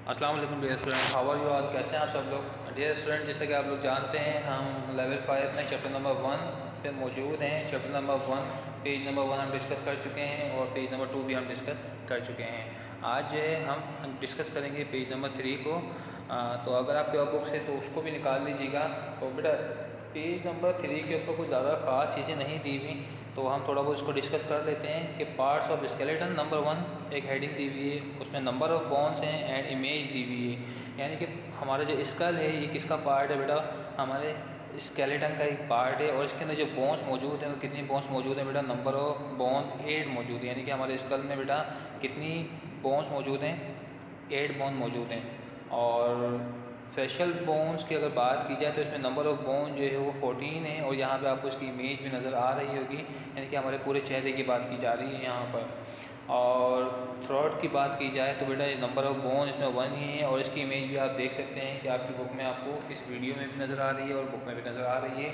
अस्सलाम वालेकुम dear student, how are you all. कैसे हैं आप सब लोग। डियर स्टूडेंट, जैसे कि आप लोग जानते हैं हम लेवल 5 में चैप्टर नंबर 1 पे मौजूद हैं। चैप्टर नंबर 1 पेज नंबर 1 हम डिस्कस कर चुके हैं और पेज नंबर 2 भी हम डिस्कस कर चुके हैं। आज जो है हम डिस्कस करेंगे पेज नंबर 3 को। तो अगर आपके पास बुक्स है तो उसको भी निकाल लीजिएगा। तो बेटा पेज नंबर 3 के ऊपर कुछ ज़्यादा ख़ास चीज़ें नहीं दी हुई, तो हम थोड़ा बहुत इसको डिस्कस कर लेते हैं कि पार्ट्स ऑफ स्केलेटन नंबर 1 एक हेडिंग दी हुई है, उसमें नंबर ऑफ बोन्स हैं एंड इमेज दी हुई है। यानी कि हमारा जो स्कल है ये किसका पार्ट है बेटा, हमारे स्केलेटन का एक पार्ट है। और इसके अंदर जो बोन्स मौजूद हैं वो कितनी बोन्स मौजूद हैं बेटा, नंबर ऑफ बोन 8 मौजूद है। यानी कि हमारे स्कल में बेटा कितनी बोन्स मौजूद हैं, 8 बोन मौजूद हैं। और फेशियल बोन्स की अगर बात की जाए तो इसमें नंबर ऑफ बोन जो है वो 14 है। और यहाँ पे आपको इसकी इमेज भी नज़र आ रही होगी, यानी कि हमारे पूरे चेहरे की बात की जा रही है यहाँ पर। और थ्रोट की बात की जाए तो बेटा ये नंबर ऑफ बोन इसमें 1 ही है। और इसकी इमेज भी आप देख सकते हैं कि आपकी बुक में आपको इस वीडियो में भी नज़र आ रही है और बुक में भी नज़र आ रही है।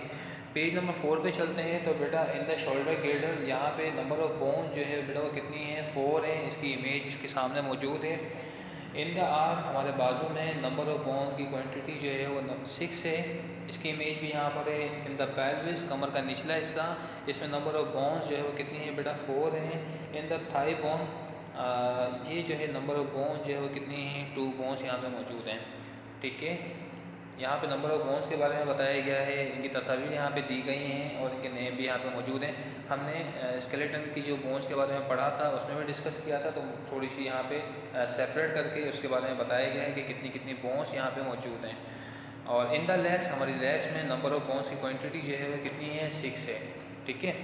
पेज नंबर 4 पे चलते हैं तो बेटा इन द शोल्डर गिर्डल यहाँ पे नंबर ऑफ बोन जो है बेटा वो कितनी है, 4 है। इसकी इमेज इसके सामने मौजूद है। इन द आर्म हमारे बाजू में नंबर ऑफ बोन की क्वांटिटी जो है वो 6 है। इसकी इमेज भी यहाँ पर है। इन द पेल्विस कमर का निचला हिस्सा, इसमें नंबर ऑफ बोन्स जो है वो कितनी है बेटा, 4 हैं। इन द थाई बोन ये जो है नंबर ऑफ बोन जो है वो कितनी है, 2 बोन्स यहाँ पे मौजूद हैं। ठीक है, यहाँ पे नंबर ऑफ बोन्स के बारे में बताया गया है, इनकी तस्वीर यहाँ पे दी गई हैं और इनके नेम भी यहाँ पे मौजूद हैं। हमने स्केलेटन की जो बोन्स के बारे में पढ़ा था उसमें भी डिस्कस किया था, तो थोड़ी सी यहाँ पे सेपरेट करके उसके बारे में बताया गया है कि कितनी कितनी बोन्स यहाँ पे मौजूद हैं। और इन द लेग्स हमारी लेग्स में नंबर ऑफ बोन्स की क्वांटिटी जो है वो कितनी है, 6 है। ठीक है,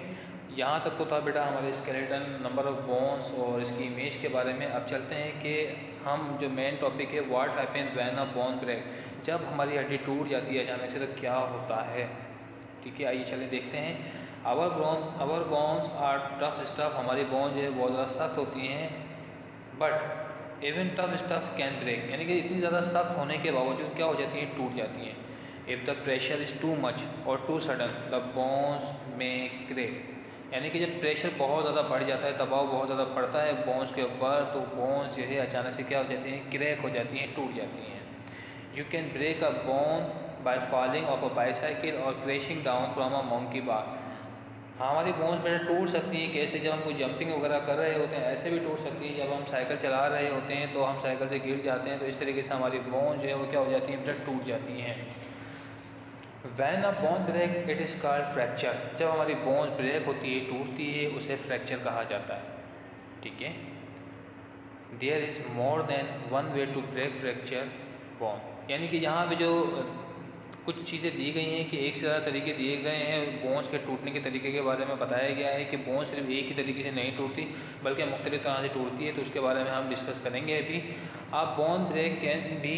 यहाँ तक तो था बेटा हमारे स्केलेटन, नंबर ऑफ बोन्स और इसकी इमेज के बारे में। अब चलते हैं कि हम जो मेन टॉपिक है what happens when a bone break, जब हमारी हड्डी टूट जाती है अचानक से तो क्या होता है। ठीक है, आइए चले देखते हैं। Our bones are tough stuff, हमारी बोन जो है बहुत ज़्यादा सख्त होती हैं। But even tough stuff can break, यानी कि इतनी ज़्यादा सख्त होने के बावजूद क्या हो जाती हैं, टूट जाती हैं। If the pressure is too much और टू सडन द बोन्स में क्रेक, यानी कि जब प्रेशर बहुत ज़्यादा बढ़ जाता है, दबाव बहुत ज़्यादा पड़ता है बोन्स के ऊपर, तो बोन्स जो है अचानक से क्या हो जाती हैं, क्रैक हो जाती हैं, टूट जाती हैं। You can break a bone by falling off a bicycle और crashing down from a monkey bar. हमारी बोन्स बेटा टूट सकती हैं कैसे, जब हम कोई जंपिंग वगैरह कर रहे होते हैं ऐसे भी टूट सकती है। जब हम साइकिल चला रहे होते हैं तो हम साइकिल से गिर जाते हैं, तो इस तरीके से हमारी बोन्स जो है वो क्या हो जाती हैं बेटा, टूट जाती हैं। When a bone break it is called fracture, जब हमारी बोन ब्रेक होती है, टूटती है, उसे फ्रैक्चर कहा जाता है। ठीक है, there is more than one way to break fracture bone, यानी कि यहाँ पे जो कुछ चीज़ें दी गई हैं कि एक से ज़्यादा तरीके दिए गए हैं बोन्स के टूटने के तरीके के बारे में बताया गया है कि बोन सिर्फ एक ही तरीके से नहीं टूटती बल्कि मुख्तलिफ तरह से टूटती है, तो उसके बारे में हम डिस्कस करेंगे अभी। आप bone break can be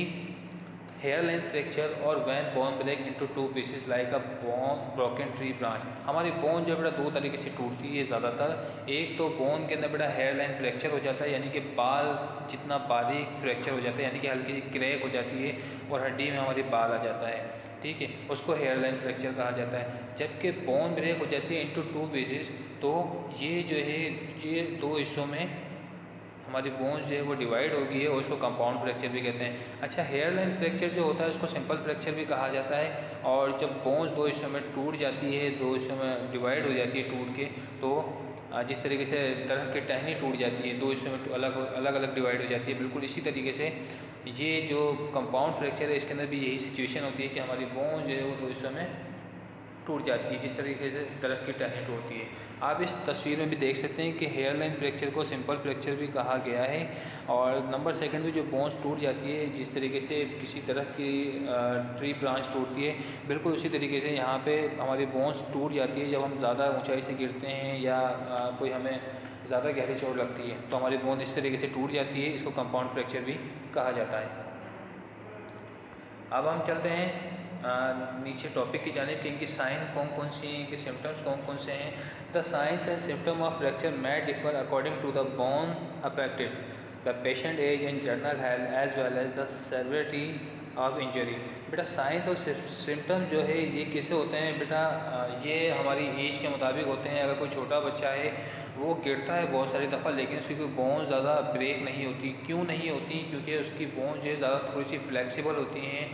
hair length fracture और when bone break into 2 pieces like a bone broken tree branch. हमारी बोन जो बेटा 2 तरीके से टूटती है ज़्यादातर। एक तो बोन के अंदर बेटा हेयर लाइन फ्रैक्चर हो जाता है, यानी कि बाल जितना बारीक फ्रैक्चर हो जाता है, यानी कि हल्की सी क्रैक हो जाती है और हड्डी में हमारी बाल आ जाता है। ठीक है, उसको हेयर लाइन फ्रैक्चर कहा जाता है। जबकि बोन ब्रेक हो जाती है इनटू 2 पीसेस, तो ये जो है ये 2 हिस्सों में हमारी बोन्स जो है वो डिवाइड हो गई है और उसको कंपाउंड फ्रैक्चर भी कहते हैं। अच्छा, हेयर लाइन फ्रैक्चर जो होता है उसको सिंपल फ्रैक्चर भी कहा जाता है। और जब बोन्स 2 हिस्सों में टूट जाती है, 2 हिस्सों में डिवाइड हो जाती है टूट के, तो जिस तरीके से दरख्त की टहनी टूट जाती है, 2 हिस्सों में अलग अलग डिवाइड हो जाती है, बिल्कुल इसी तरीके से ये जो कंपाउंड फ्रैक्चर है इसके अंदर भी यही सिचुएशन होती है कि हमारी बोन्स जो है वो 2 हिस्सों में टूट जाती है, जिस तरीके से दरख्त की टहनी टूटती है। आप इस तस्वीर में भी देख सकते हैं कि हेयर लाइन फ्रैक्चर को सिंपल फ्रैक्चर भी कहा गया है। और नंबर सेकंड में जो बोन्स टूट जाती है, जिस तरीके से किसी तरह की ट्री ब्रांच टूटती है, बिल्कुल उसी तरीके से यहाँ पे हमारी बोन्स टूट जाती है जब हम ज़्यादा ऊंचाई से गिरते हैं या कोई हमें ज़्यादा गहरी चोट लगती है, तो हमारी बोन इस तरीके से टूट जाती है। इसको कंपाउंड फ्रैक्चर भी कहा जाता है। अब हम चलते हैं नीचे टॉपिक की जानिब कि इनकी साइन कौन कौन सी हैं, इनके सिम्टम्स कौन कौन से हैं। The signs and symptom of fracture may differ according to the bone affected, the patient age and general health as well as the severity of injury. बेटा साइंस और सिम्टम जो है ये कैसे होते हैं बेटा, ये हमारी एज के मुताबिक होते हैं। अगर कोई छोटा बच्चा है वो गिरता है बहुत सारी दफ़ा, लेकिन उसकी कोई बोन्स ज़्यादा ब्रेक नहीं होती। क्यों नहीं होती? क्योंकि उसकी बोन्स जो है ज़्यादा थोड़ी सी फ्लेक्सिबल होती हैं,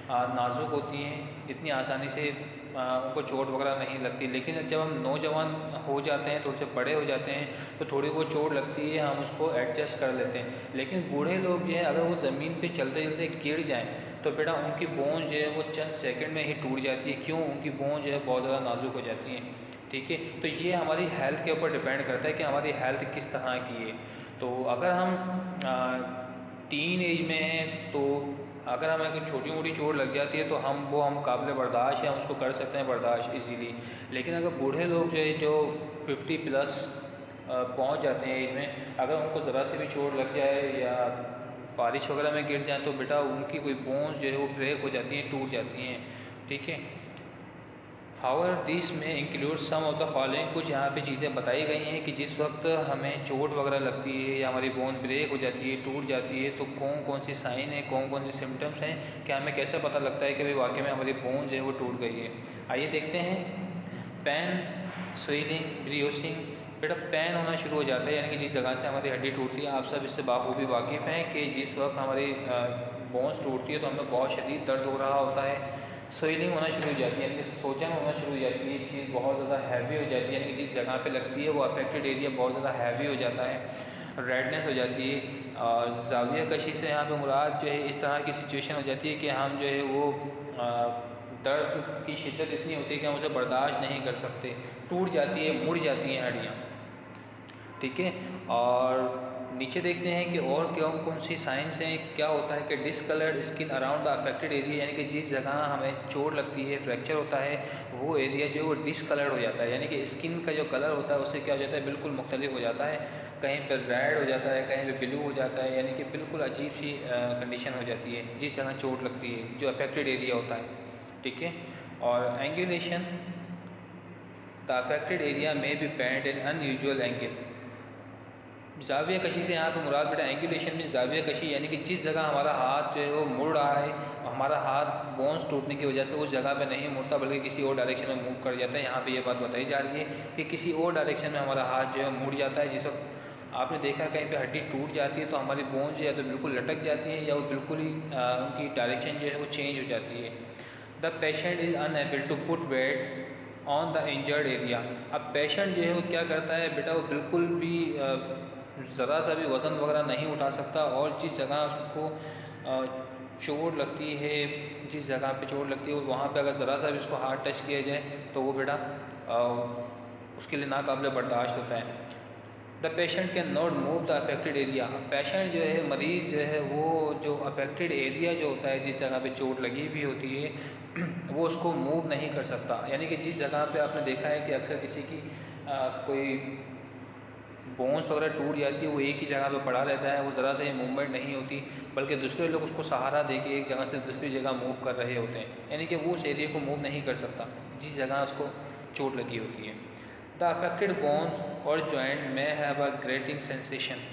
नाजुक होती हैं, इतनी आसानी से उनको चोट वगैरह नहीं लगती। लेकिन जब हम नौजवान हो जाते हैं, थोड़े से बड़े हो जाते हैं, तो थोड़ी बहुत चोट लगती है, हम उसको एडजस्ट कर लेते हैं। लेकिन बूढ़े लोग जो है अगर वो ज़मीन पे चलते चलते गिर जाएं तो बेटा उनकी बोन जो है वो चंद सेकंड में ही टूट जाती है। क्यों? उनकी बोन जो है बहुत ज़्यादा नाजुक हो जाती हैं। ठीक है, तो ये हमारी हेल्थ के ऊपर डिपेंड करता है कि हमारी हेल्थ किस तरह की है। तो अगर हम टीन एज में हैं तो अगर हमें कोई छोटी मोटी चोट लग जाती है तो हम काबिल बर्दाश्त है, हम उसको कर सकते हैं बर्दाश्त इजीली। लेकिन अगर बूढ़े लोग जो है जो 50+ पहुंच जाते हैं एज में, अगर उनको ज़रा से भी चोट लग जाए या बारिश वगैरह में गिर जाए तो बेटा उनकी कोई बोन्स जो है वो ब्रेक हो जाती हैं, टूट जाती हैं। ठीक है, however this may include some of the following. कुछ यहाँ पे चीज़ें बताई गई हैं कि जिस वक्त हमें चोट वगैरह लगती है या हमारी बोन ब्रेक हो जाती है, टूट जाती है, तो कौन कौन सी साइन है, कौन कौन से सिम्टम्स हैं, कि हमें कैसे पता लगता है कि भाई वाकई में हमारी बोन जो है वो टूट गई है। आइए देखते हैं। Pain, swelling, bruising. बेटा पेन होना शुरू हो जाता है, यानी कि जिस जगह से हमारी हड्डी टूटती है। आप सब इससे बाखूबी वाकिफ़ हैं कि जिस वक्त हमारी बोन्स टूटती है तो हमें बहुत शदीद दर्द हो रहा होता है। स्वेलिंग होना शुरू हो जाती है, यानी कि सोजन होना शुरू हो जाती है, चीज़ बहुत ज़्यादा हैवी हो जाती है, यानी कि जिस जगह पे लगती है वो अफेक्टेड एरिया बहुत ज़्यादा हैवी हो जाता है। रेडनेस हो जाती है। और ज़ाविया कशी से यहाँ पे मुराद जो है इस तरह की सिचुएशन हो जाती है कि हम जो है वो दर्द की शिद्दत इतनी होती है कि हम उसे बर्दाश्त नहीं कर सकते, टूट जाती है, मुड़ जाती हैं हड्डियाँ। ठीक है, और नीचे देखते हैं कि और कौन कौन सी साइंस हैं। क्या होता है कि discoloured skin around the affected area, यानी कि जिस जगह हमें चोट लगती है, फ्रैक्चर होता है, वो एरिया जो है वो डिसकलर्ड हो जाता है, यानी कि स्किन का जो कलर होता है उससे क्या हो जाता है, बिल्कुल मुख्तलिफ हो जाता है। कहीं पर रेड हो जाता है, कहीं पर ब्लू हो जाता है, यानी कि बिल्कुल अजीब सी कंडीशन हो जाती है जिस जगह चोट लगती है, जो अफेक्टेड एरिया होता है। ठीक है, और एंगुलेशन, द अफेक्टेड एरिया में be bent in unusual angle. ज़ाविया कशी से यहाँ पर मुराद बेटा एंगुलेशन में ज़ाविया कशी, यानी कि जिस जगह हमारा हाथ जो है वो मुड़ रहा है, हमारा हाथ बोन्स टूटने की वजह से उस जगह पे नहीं मुड़ता बल्कि किसी और डायरेक्शन में मूव कर जाता है। यहाँ पे ये बात बताई जा रही है कि किसी और डायरेक्शन में हमारा हाथ जो है मुड़ जाता है। जिस वक्त आपने देखा कहीं पे हड्डी टूट जाती है तो हमारी बोन्स जो है तो बिल्कुल लटक जाती है या वो बिल्कुल ही उनकी डायरेक्शन जो है वो चेंज हो जाती है। The patient is unable to put weight on the injured area. अब पेशेंट जो है वो क्या करता है बेटा, वो बिल्कुल भी ज़रा सा भी वज़न वगैरह नहीं उठा सकता, और जिस जगह उसको चोट लगती है, जिस जगह पे चोट लगती है वहाँ पे अगर ज़रा सा भी उसको हाथ टच किया जाए तो वो बेटा उसके लिए नाकाबिल बर्दाश्त होता है। The patient can not move the affected area. Patient जो है, मरीज़ जो है, वो जो अफेक्टेड एरिया जो होता है, जिस जगह पे चोट लगी हुई होती है वो उसको मूव नहीं कर सकता। यानी कि जिस जगह पे आपने देखा है कि अक्सर किसी की कोई बोन्स वगैरह टूट जाती है, वो एक ही जगह पे पड़ा रहता है, वो ज़रा से मूवमेंट नहीं होती, बल्कि दूसरे लोग उसको सहारा दे के एक जगह से दूसरी जगह मूव कर रहे होते हैं, यानी कि वो उस एरिया को मूव नहीं कर सकता जिस जगह उसको चोट लगी होती है। द अफेक्टेड बोन्स और जॉइंट में हैव अ ग्रेटिंग सेंसेशन।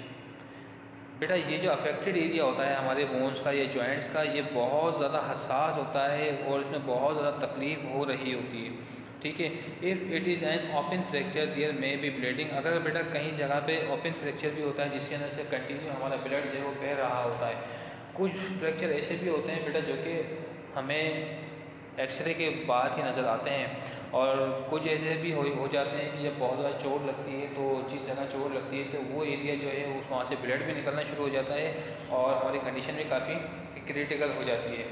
बेटा ये जो अफेक्टेड एरिया होता है हमारे बोन्स का या जॉइंट्स का, ये बहुत ज़्यादा हसास होता है और इसमें बहुत ज़्यादा तकलीफ़ हो रही होती है। ठीक है, if it is an open fracture there may be bleeding. अगर बेटा कहीं जगह पे ओपन फ्रैक्चर भी होता है जिसके अंदर से कंटिन्यू हमारा ब्लड जो है वो बह रहा होता है। कुछ फ्रैक्चर ऐसे भी होते हैं बेटा जो कि हमें एक्सरे के बाद ही नज़र आते हैं, और कुछ ऐसे भी हो जाते हैं कि जब बहुत ज़्यादा चोट लगती है तो जिस जगह चोट लगती है तो वो एरिया जो है उस वहाँ से ब्लड भी निकलना शुरू हो जाता है और हमारी कंडीशन भी काफ़ी क्रिटिकल हो जाती है।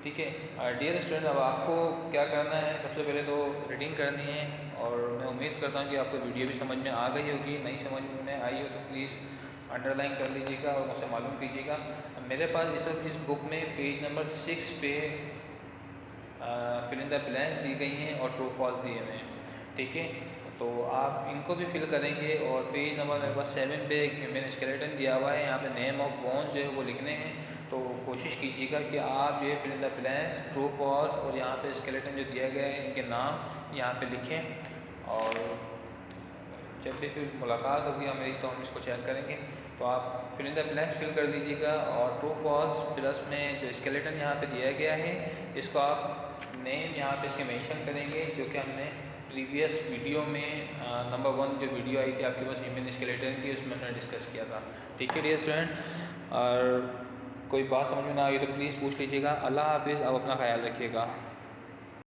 ठीक है, डियर स्टूडेंट, अब आपको क्या करना है, सबसे पहले तो रीडिंग करनी है, और मैं उम्मीद करता हूँ कि आपको वीडियो भी समझ में आ गई होगी। नहीं समझ में आई हो तो प्लीज़ अंडरलाइन कर लीजिएगा और मुझसे मालूम कीजिएगा। मेरे पास इस वक्त इस बुक में पेज नंबर 6 पे फिल इन द ब्लैंक्स दी गई हैं और ट्रू फॉल्स दिए हुए हैं। ठीक है, तो आप इनको भी फिल करेंगे, और पेज नंबर मेरे पास 7 पे एक ह्यूमन स्केलेटन दिया हुआ है, यहाँ पे नेम ऑफ बोन्स जो है वो लिखने हैं। तो कोशिश कीजिएगा कि आप ये fill in the blanks, true false, और यहाँ पे स्केलेटन जो दिया गया है इनके नाम यहाँ पे लिखें, और जब भी फिर मुलाकात होगी हमारी तो हम इसको चेक करेंगे। तो आप fill in the blanks fill कर दीजिएगा और ट्रू फॉल्स प्लस में जो स्केलेटन यहाँ पे दिया गया है इसको आप नेम यहाँ पे इसके मेंशन करेंगे, जो कि हमने प्रीवियस वीडियो में नंबर 1 जो वीडियो आई थी आपके पास ह्यूमन स्केलेटन की, उसमें हमने डिस्कस किया था। ठीक है डियर स्टूडेंट, और कोई बात समझ में ना आई तो प्लीज़ पूछ लीजिएगा। अल्लाह हाफिज़, आप अपना ख्याल रखिएगा।